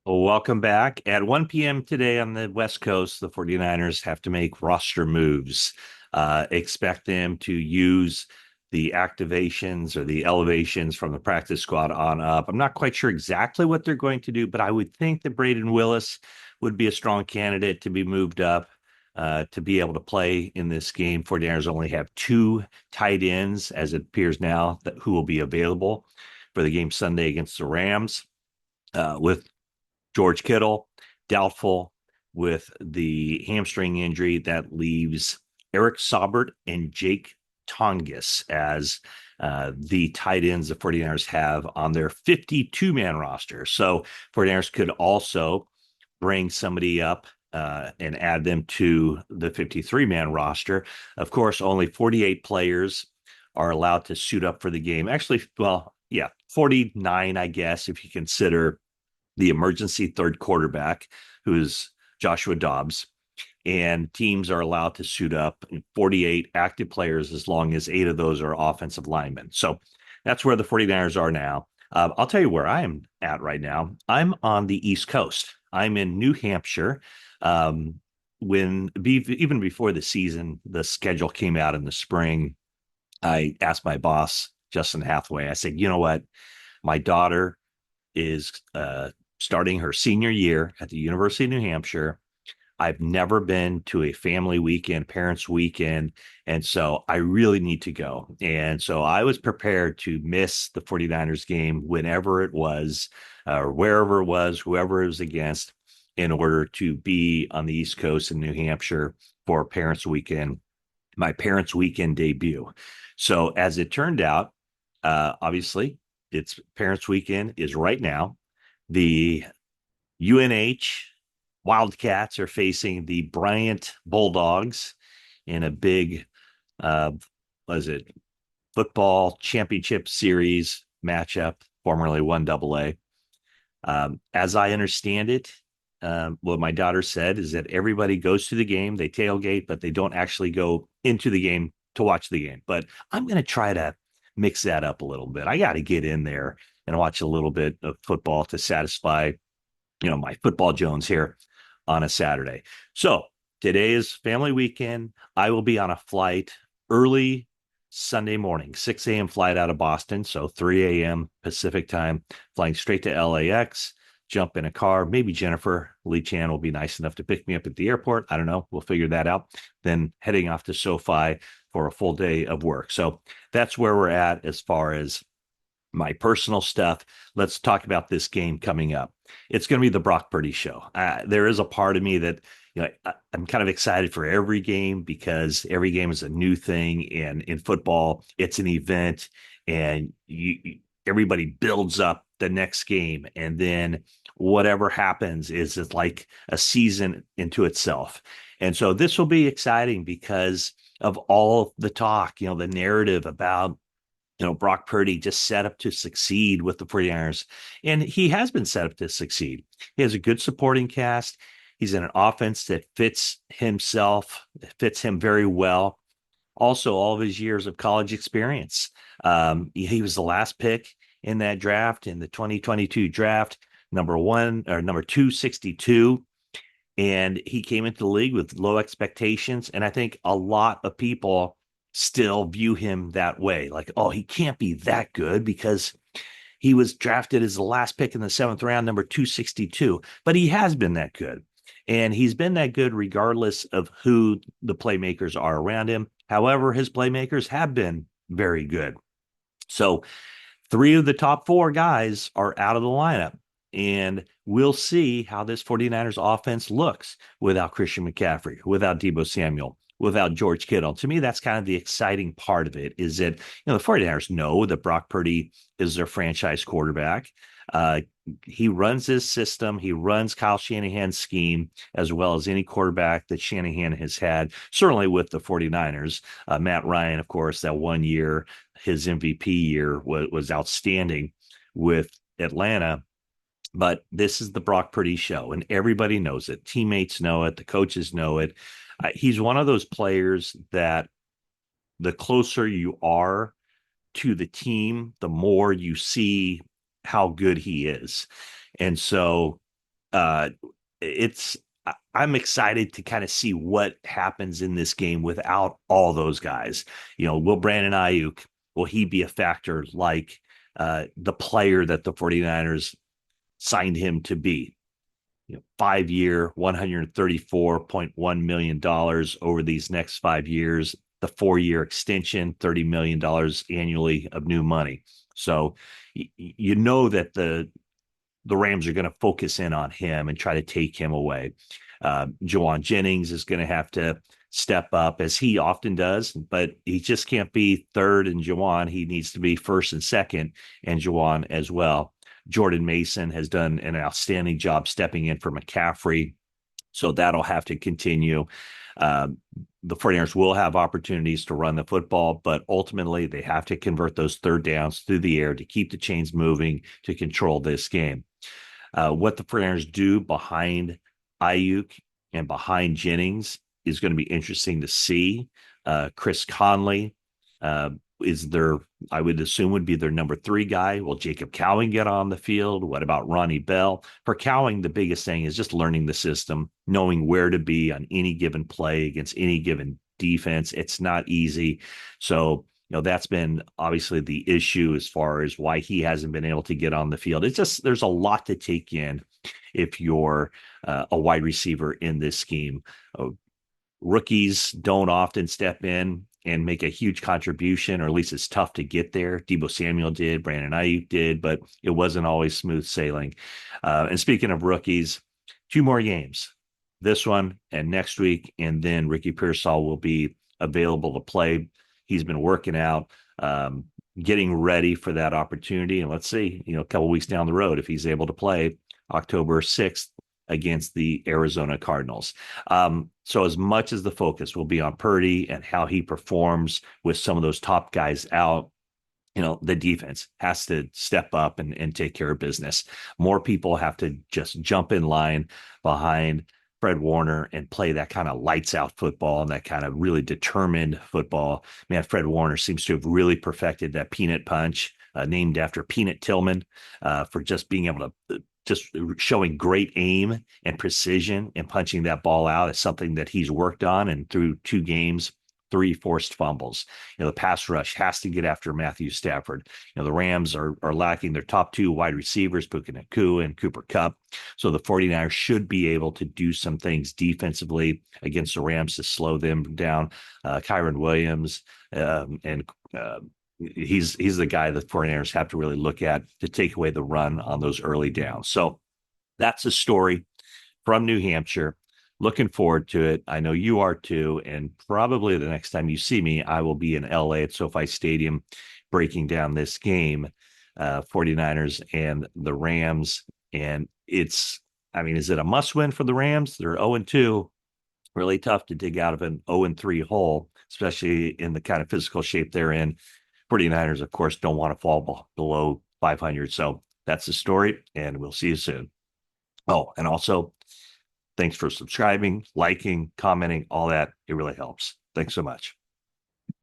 Well, welcome back. At 1 p.m. today on the West Coast, the 49ers have to make roster moves. Expect them to use the activations or the elevations from the practice squad on up. I'm not quite sure exactly what they're going to do, but I would think that Braden Willis would be a strong candidate to be moved up to be able to play in this game. 49ers only have two tight ends, as it appears now, who will be available for the game Sunday against the Rams. With George Kittle, doubtful with the hamstring injury. That leaves Eric Saubert and Jake Tongas as the tight ends the 49ers have on their 52-man roster. So 49ers could also bring somebody up and add them to the 53-man roster. Of course, only 48 players are allowed to suit up for the game. Actually, well, yeah, 49, I guess, if you consider the emergency third quarterback, who's Joshua Dobbs. And teams are allowed to suit up 48 active players as long as 8 of those are offensive linemen. So that's where the 49ers are now. I'll tell you where I am at right now. I'm on the East Coast. I'm in New Hampshire. Even before the season, the schedule came out in the spring. I asked my boss, Justin Hathaway, I said, you know what? My daughter is starting her senior year at the University of New Hampshire. I've never been to a family weekend, parents' weekend, and so I really need to go. And so I was prepared to miss the 49ers game whenever it was, or wherever it was, whoever it was against, in order to be on the East Coast in New Hampshire for parents' weekend, my parents' weekend debut. So as it turned out, obviously, it's parents' weekend is right now. The UNH Wildcats are facing the Bryant Bulldogs in a big, uh, was it football championship series matchup, formerly 1AA. As I understand it, what my daughter said is that everybody goes to the game, they tailgate, but they don't actually go into the game to watch the game. But I'm going to try to mix that up a little bit. I got to get in there and watch a little bit of football to satisfy, my football Jones here on a Saturday. So today is family weekend. I will be on a flight early Sunday morning, 6 a.m. flight out of Boston. So 3 a.m. Pacific time, flying straight to LAX, jump in a car. Maybe Jennifer Lee Chan will be nice enough to pick me up at the airport. I don't know. We'll figure that out. Then heading off to SoFi for a full day of work. So that's where we're at as far as my personal stuff. Let's talk about this game coming up. It's going to be the Brock Purdy show. There is a part of me that, I'm kind of excited for every game because every game is a new thing. And in football, it's an event and everybody builds up the next game. And then whatever happens is it's like a season into itself. And so this will be exciting because of all the talk, the narrative about Brock Purdy just set up to succeed with the 49ers. And he has been set up to succeed. He has a good supporting cast. He's in an offense that fits himself, fits him very well. Also, all of his years of college experience. He was the last pick in that draft, in the 2022 draft, number 262. And he came into the league with low expectations. And I think a lot of people still view him that way. Like, oh, he can't be that good because he was drafted as the last pick in the 7th round, number 262. But he has been that good. And he's been that good regardless of who the playmakers are around him. However, his playmakers have been very good. So 3 of the top 4 guys are out of the lineup. And we'll see how this 49ers offense looks without Christian McCaffrey, without Deebo Samuel, without George Kittle. To me, that's kind of the exciting part of it is that, the 49ers know that Brock Purdy is their franchise quarterback. He runs his system. He runs Kyle Shanahan's scheme as well as any quarterback that Shanahan has had, certainly with the 49ers. Matt Ryan, of course, that 1 year, his MVP year was outstanding with Atlanta. But this is the Brock Purdy show, and everybody knows it. Teammates know it. The coaches know it. He's one of those players that the closer you are to the team, the more you see how good he is. And so Uh, it's I'm excited to kind of see what happens in this game without all those guys. Will Brandon Ayuk, will he be a factor like the player that the 49ers signed him to be? 5-year, $134.1 million over these next 5 years, the 4-year extension, $30 million annually of new money. So you know that the Rams are going to focus in on him and try to take him away. Juwan Jennings is going to have to step up as he often does, but he just can't be third and Juwan. He needs to be first and second and Juwan as well. Jordan Mason has done an outstanding job stepping in for McCaffrey. So that'll have to continue. Uh, the 49ers will have opportunities to run the football, but ultimately they have to convert those third downs through the air to keep the chains moving to control this game. What the 49ers do behind Ayuk and behind Jennings is going to be interesting to see. Chris Conley is their, I would assume, would be their number 3 guy. Will Jacob Cowing get on the field? What about Ronnie Bell? For Cowing, the biggest thing is just learning the system, knowing where to be on any given play against any given defense. It's not easy. So, that's been obviously the issue as far as why he hasn't been able to get on the field. It's just, there's a lot to take in if you're a wide receiver in this scheme. Rookies don't often step in and make a huge contribution, or at least it's tough to get there. Deebo Samuel did, Brandon Ayuk did, but it wasn't always smooth sailing. And speaking of rookies, 2 more games, this one and next week, and then Ricky Pearsall will be available to play. He's been working out, getting ready for that opportunity. And let's see, a couple of weeks down the road, if he's able to play October 6th against the Arizona Cardinals. So as much as the focus will be on Purdy and how he performs with some of those top guys out, the defense has to step up and take care of business. More people have to just jump in line behind Fred Warner and play that kind of lights out football and that kind of really determined football. Man, Fred Warner seems to have really perfected that peanut punch, named after Peanut Tillman, for just being able to just showing great aim and precision and punching that ball out is something that he's worked on. And through 2 games, 3 forced fumbles. The pass rush has to get after Matthew Stafford. The Rams are lacking their top 2 wide receivers, Puka Nacua and Cooper Kupp. So the 49ers should be able to do some things defensively against the Rams to slow them down. Kyron Williams and he's the guy the 49ers have to really look at to take away the run on those early downs. So that's a story from New Hampshire. Looking forward to it. I know you are too. And probably the next time you see me, I will be in LA at SoFi Stadium breaking down this game, 49ers and the Rams. And is it a must win for the Rams? They're 0-2. Really tough to dig out of an 0-3 hole, especially in the kind of physical shape they're in. 49ers, of course, don't want to fall below 500. So that's the story, and we'll see you soon. Oh, and also, thanks for subscribing, liking, commenting, all that. It really helps. Thanks so much.